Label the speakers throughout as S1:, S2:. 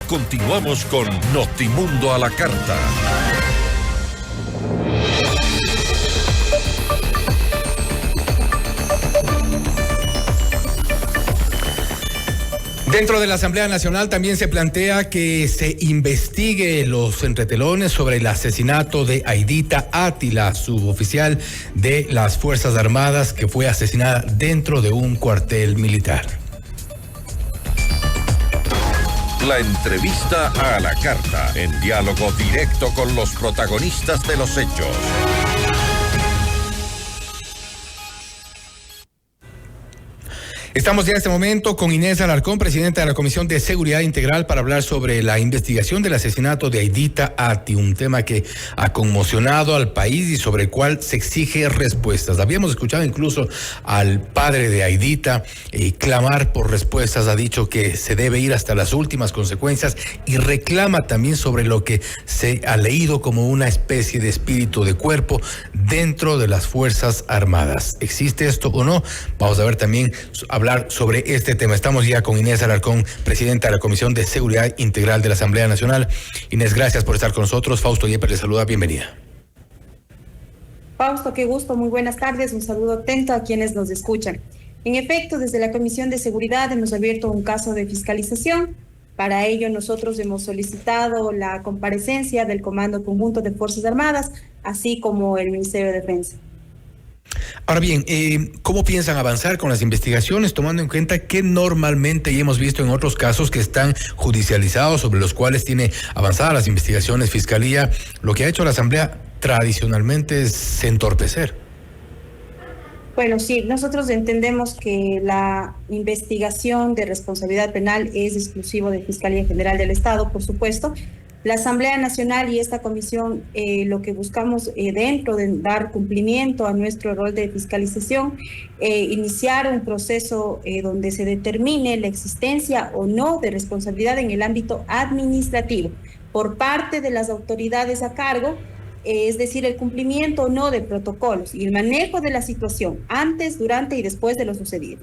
S1: Continuamos con Notimundo a la Carta.
S2: Dentro de la Asamblea Nacional también se plantea que se investigue los entretelones sobre el asesinato de Aidita Átila, suboficial de las Fuerzas Armadas, que fue asesinada dentro de un cuartel militar.
S1: La entrevista a la carta, en diálogo directo con los protagonistas de los hechos.
S2: Estamos ya en este momento con Inés Alarcón, presidenta de la Comisión de Seguridad Integral, para hablar sobre la investigación del asesinato de Aidita Átila, un tema que ha conmocionado al país y sobre el cual se exige respuestas. Habíamos escuchado incluso al padre de Aidita clamar por respuestas, ha dicho que se debe ir hasta las últimas consecuencias y reclama también sobre lo que se ha leído como una especie de espíritu de cuerpo dentro de las Fuerzas Armadas. ¿Existe esto o no? Vamos a ver también, hablar sobre este tema. Estamos ya con Inés Alarcón, presidenta de la Comisión de Seguridad Integral de la Asamblea Nacional. Inés, gracias por estar con nosotros. Fausto Yepes le saluda, bienvenida.
S3: Fausto, qué gusto, muy buenas tardes, un saludo atento a quienes nos escuchan. En efecto, desde la Comisión de Seguridad hemos abierto un caso de fiscalización. Para ello nosotros hemos solicitado la comparecencia del Comando Conjunto de Fuerzas Armadas, así como el Ministerio de Defensa.
S2: Ahora bien, ¿cómo piensan avanzar con las investigaciones, tomando en cuenta que normalmente, y hemos visto en otros casos que están judicializados, sobre los cuales tiene avanzadas las investigaciones, Fiscalía, lo que ha hecho la Asamblea tradicionalmente es entorpecer?
S3: Bueno, sí, nosotros entendemos que la investigación de responsabilidad penal es exclusivo de Fiscalía General del Estado, por supuesto. La Asamblea Nacional y esta comisión lo que buscamos dentro de dar cumplimiento a nuestro rol de fiscalización, iniciar un proceso donde se determine la existencia o no de responsabilidad en el ámbito administrativo por parte de las autoridades a cargo, es decir, el cumplimiento o no de protocolos y el manejo de la situación antes, durante y después de lo sucedido.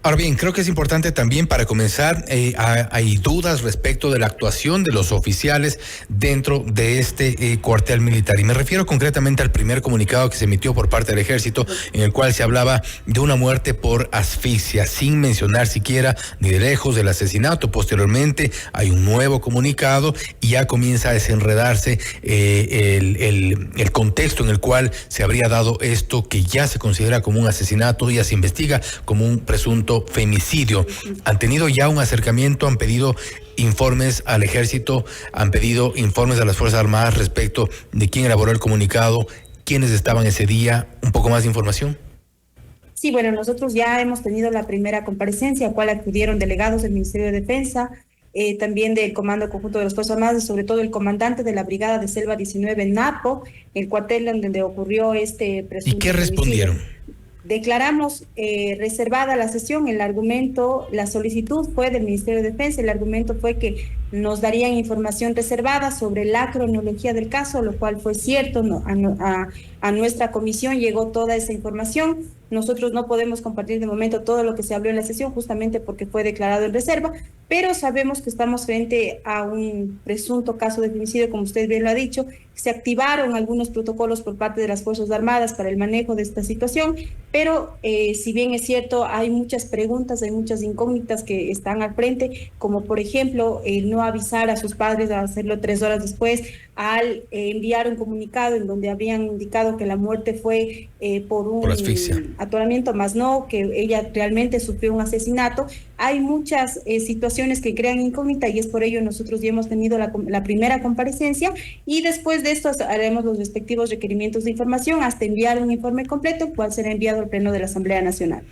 S2: Ahora bien, creo que es importante también para comenzar, hay dudas respecto de la actuación de los oficiales dentro de este cuartel militar. Y me refiero concretamente al primer comunicado que se emitió por parte del Ejército, en el cual se hablaba de una muerte por asfixia, sin mencionar siquiera ni de lejos el asesinato. Posteriormente hay un nuevo comunicado y ya comienza a desenredarse el contexto en el cual se habría dado esto, que ya se considera como un asesinato, ya se investiga como un presunto femicidio. ¿Han tenido ya un acercamiento? ¿Han pedido informes al Ejército? ¿Han pedido informes a las Fuerzas Armadas respecto de quién elaboró el comunicado? ¿Quiénes estaban ese día? ¿Un poco más de información?
S3: Sí, bueno, nosotros ya hemos tenido la primera comparecencia, a cual acudieron delegados del Ministerio de Defensa, también del Comando Conjunto de las Fuerzas Armadas, y sobre todo el comandante de la Brigada de Selva 19 en Napo, el cuartel donde ocurrió este presunto.
S2: ¿Y qué respondieron?
S3: Declaramos reservada la sesión. El argumento, la solicitud fue del Ministerio de Defensa. El argumento fue que nos darían información reservada sobre la cronología del caso, lo cual fue cierto. A nuestra comisión llegó toda esa información. Nosotros no podemos compartir de momento todo lo que se habló en la sesión, justamente porque fue declarado en reserva, pero sabemos que estamos frente a un presunto caso de femicidio, como usted bien lo ha dicho. Se activaron algunos protocolos por parte de las Fuerzas Armadas para el manejo de esta situación, pero si bien es cierto, hay muchas preguntas, hay muchas incógnitas que están al frente, como por ejemplo, no avisar a sus padres, a hacerlo 3 horas después, al enviar un comunicado en donde habían indicado que la muerte fue por
S2: asfixia,
S3: atoramiento, más no que ella realmente sufrió un asesinato. Hay muchas situaciones que crean incógnita y es por ello nosotros ya hemos tenido la primera comparecencia y después de esto haremos los respectivos requerimientos de información hasta enviar un informe completo, cual será enviado al Pleno de la Asamblea Nacional.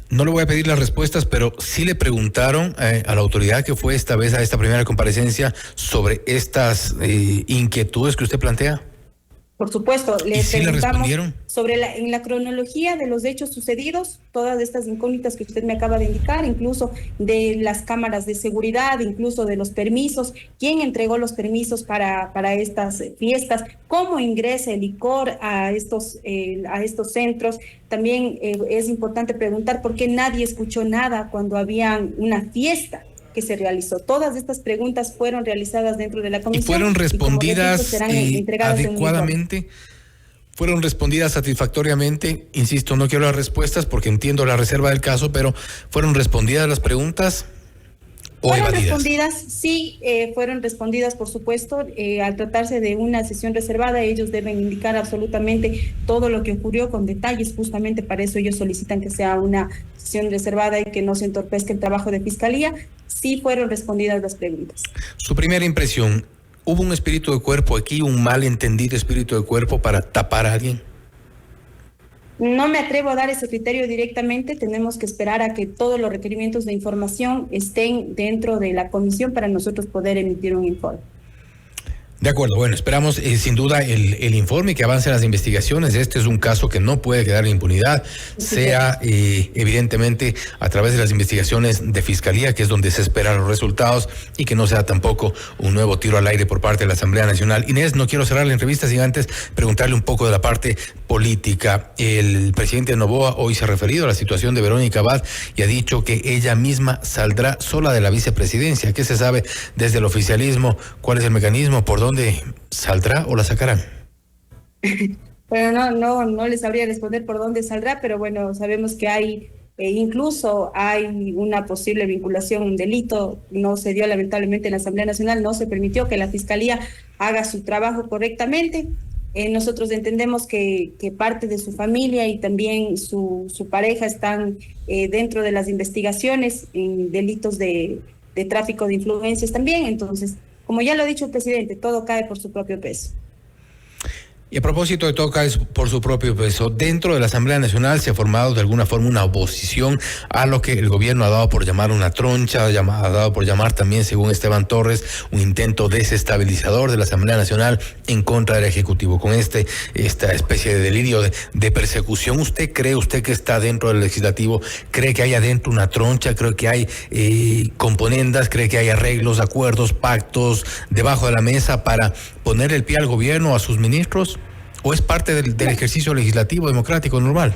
S2: No le voy a pedir las respuestas, pero sí le preguntaron a la autoridad que fue esta vez a esta primera comparecencia sobre estas inquietudes que usted plantea.
S3: Por supuesto, le preguntamos sobre en la cronología de los hechos sucedidos, todas estas incógnitas que usted me acaba de indicar, incluso de las cámaras de seguridad, incluso de los permisos, quién entregó los permisos para estas fiestas, cómo ingresa el licor a estos centros. También es importante preguntar por qué nadie escuchó nada cuando había una fiesta que se realizó. Todas estas preguntas fueron realizadas dentro de la comisión.
S2: ¿Y fueron respondidas adecuadamente? ¿Fueron respondidas satisfactoriamente? Insisto, no quiero las respuestas porque entiendo la reserva del caso, pero ¿fueron respondidas las preguntas o
S3: fueron
S2: evadidas?
S3: Respondidas, sí, fueron respondidas, por supuesto. Al tratarse de una sesión reservada, ellos deben indicar absolutamente todo lo que ocurrió con detalles. Justamente para eso ellos solicitan que sea una sesión reservada y que no se entorpezca el trabajo de fiscalía. Sí fueron respondidas las preguntas.
S2: Su primera impresión, ¿hubo un espíritu de cuerpo aquí, un malentendido espíritu de cuerpo para tapar a alguien?
S3: No me atrevo a dar ese criterio directamente. Tenemos que esperar a que todos los requerimientos de información estén dentro de la comisión para nosotros poder emitir un informe.
S2: De acuerdo, bueno, esperamos sin duda el informe, que avancen las investigaciones. Este es un caso que no puede quedar en impunidad, sea evidentemente a través de las investigaciones de Fiscalía, que es donde se esperan los resultados, y que no sea tampoco un nuevo tiro al aire por parte de la Asamblea Nacional. Inés, no quiero cerrar la entrevista sin antes preguntarle un poco de la parte política. El presidente Noboa hoy se ha referido a la situación de Verónica Abad y ha dicho que ella misma saldrá sola de la vicepresidencia. ¿Qué se sabe desde el oficialismo? ¿Cuál es el mecanismo? ¿Por dónde saldrá o la sacarán?
S3: Bueno, no les sabría responder por dónde saldrá, pero bueno, sabemos que hay, incluso hay una posible vinculación, un delito. No se dio lamentablemente en la Asamblea Nacional, no se permitió que la Fiscalía haga su trabajo correctamente. Nosotros entendemos que parte de su familia y también su pareja están dentro de las investigaciones en delitos de tráfico de influencias también. Entonces, como ya lo ha dicho el presidente, todo cae por su propio peso.
S2: Y a propósito de todo cae por su propio peso, dentro de la Asamblea Nacional se ha formado de alguna forma una oposición a lo que el gobierno ha dado por llamar una troncha, ha dado por llamar también, según Esteban Torres, un intento desestabilizador de la Asamblea Nacional en contra del Ejecutivo. Con esta especie de delirio de persecución, ¿usted que está dentro del Legislativo, cree que hay adentro una troncha, cree que hay componendas, cree que hay arreglos, acuerdos, pactos debajo de la mesa para poner el pie al gobierno, a sus ministros? ¿O es parte del ejercicio legislativo democrático normal?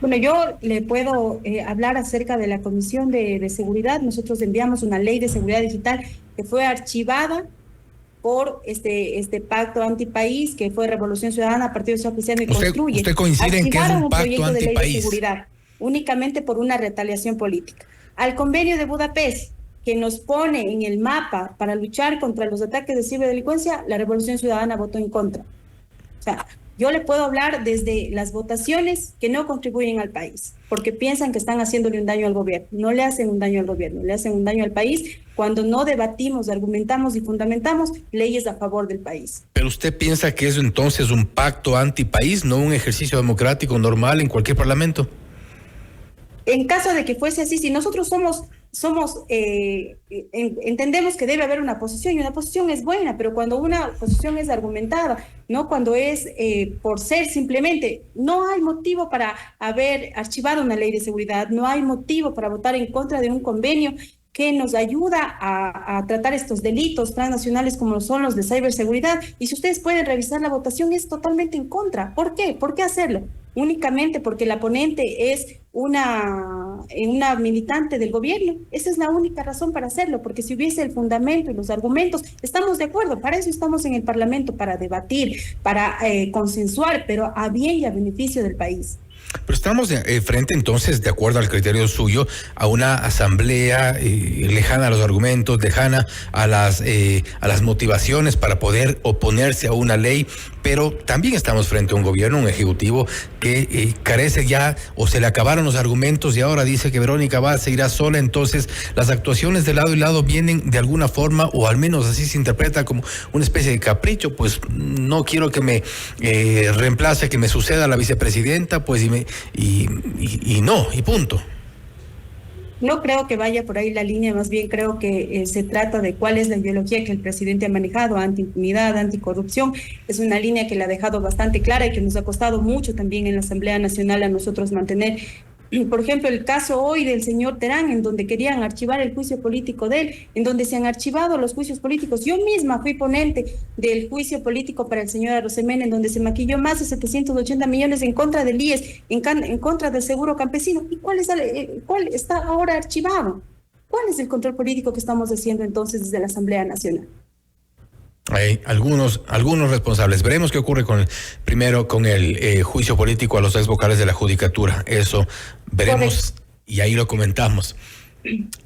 S3: Bueno, yo le puedo hablar acerca de la Comisión de Seguridad. Nosotros enviamos una ley de seguridad digital que fue archivada por este pacto antipaís, que fue Revolución Ciudadana, Partido Social Cristiano y Construye.
S2: ¿Usted coincide en que es un pacto
S3: antipaís? De ley de seguridad, únicamente por una retaliación política. Al convenio de Budapest, que nos pone en el mapa para luchar contra los ataques de ciberdelincuencia, la Revolución Ciudadana votó en contra. O sea, yo le puedo hablar desde las votaciones que no contribuyen al país, porque piensan que están haciéndole un daño al gobierno. No le hacen un daño al gobierno, le hacen un daño al país cuando no debatimos, argumentamos y fundamentamos leyes a favor del país.
S2: ¿Pero usted piensa que es entonces un pacto antipaís, no un ejercicio democrático normal en cualquier parlamento?
S3: En caso de que fuese así, si nosotros entendemos que debe haber una posición, y una posición es buena, pero cuando una posición es argumentada, no cuando es por ser simplemente, no hay motivo para haber archivado una ley de seguridad, no hay motivo para votar en contra de un convenio que nos ayuda a tratar estos delitos transnacionales como son los de ciberseguridad. Y si ustedes pueden revisar la votación, es totalmente en contra. ¿Por qué? ¿Por qué hacerlo? Únicamente porque la ponente es una militante del gobierno. Esa es la única razón para hacerlo, porque si hubiese el fundamento y los argumentos, estamos de acuerdo, para eso estamos en el Parlamento, para debatir, para consensuar, pero a bien y a beneficio del país.
S2: Pero estamos frente entonces, de acuerdo al criterio suyo, a una asamblea lejana a los argumentos, lejana a las motivaciones para poder oponerse a una ley, pero también estamos frente a un gobierno, un ejecutivo que carece ya, o se le acabaron los argumentos y ahora dice que Verónica Abad se irá sola. Entonces las actuaciones de lado y lado vienen de alguna forma, o al menos así se interpreta, como una especie de capricho. Pues no quiero que me reemplace, que me suceda la vicepresidenta, pues y no, y punto.
S3: No creo que vaya por ahí la línea, más bien creo que se trata de cuál es la ideología que el presidente ha manejado, anti-impunidad, anticorrupción. Es una línea que la ha dejado bastante clara y que nos ha costado mucho también en la Asamblea Nacional a nosotros mantener. Por ejemplo, el caso hoy del señor Terán, en donde querían archivar el juicio político de él, en donde se han archivado los juicios políticos. Yo misma fui ponente del juicio político para el señor Arosemena, en donde se maquilló más de 780 millones en contra del IES, en contra del seguro campesino. ¿Y cuál está ahora archivado? ¿Cuál es el control político que estamos haciendo entonces desde la Asamblea Nacional?
S2: Hay algunos responsables. Veremos qué ocurre primero con el juicio político a los ex vocales de la Judicatura. Eso veremos. Correcto. Y ahí lo comentamos.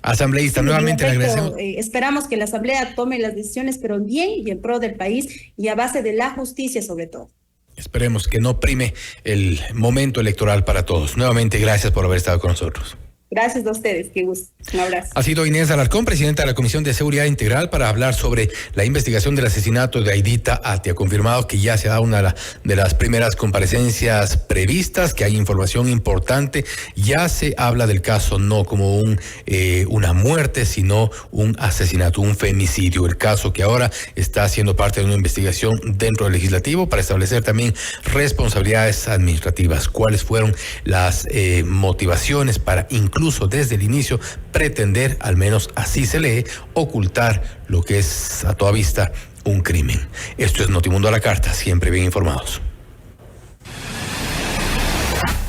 S2: Asambleísta, sí, nuevamente le agradecemos.
S3: Esperamos que la Asamblea tome las decisiones, pero bien y en pro del país y a base de la justicia sobre todo.
S2: Esperemos que no prime el momento electoral para todos. Nuevamente, gracias por haber estado con nosotros.
S3: Gracias a ustedes, qué gusto. Un abrazo.
S2: Ha sido Inés Alarcón, presidenta de la Comisión de Seguridad Integral, para hablar sobre la investigación del asesinato de Aidita Ati. Ha confirmado que ya se da una de las primeras comparecencias previstas, que hay información importante. Ya se habla del caso no como una muerte, sino un asesinato, un femicidio. El caso que ahora está siendo parte de una investigación dentro del legislativo para establecer también responsabilidades administrativas. ¿Cuáles fueron las motivaciones para incluso desde el inicio pretender, al menos así se lee, ocultar lo que es a toda vista un crimen? Esto es Notimundo a la Carta, siempre bien informados.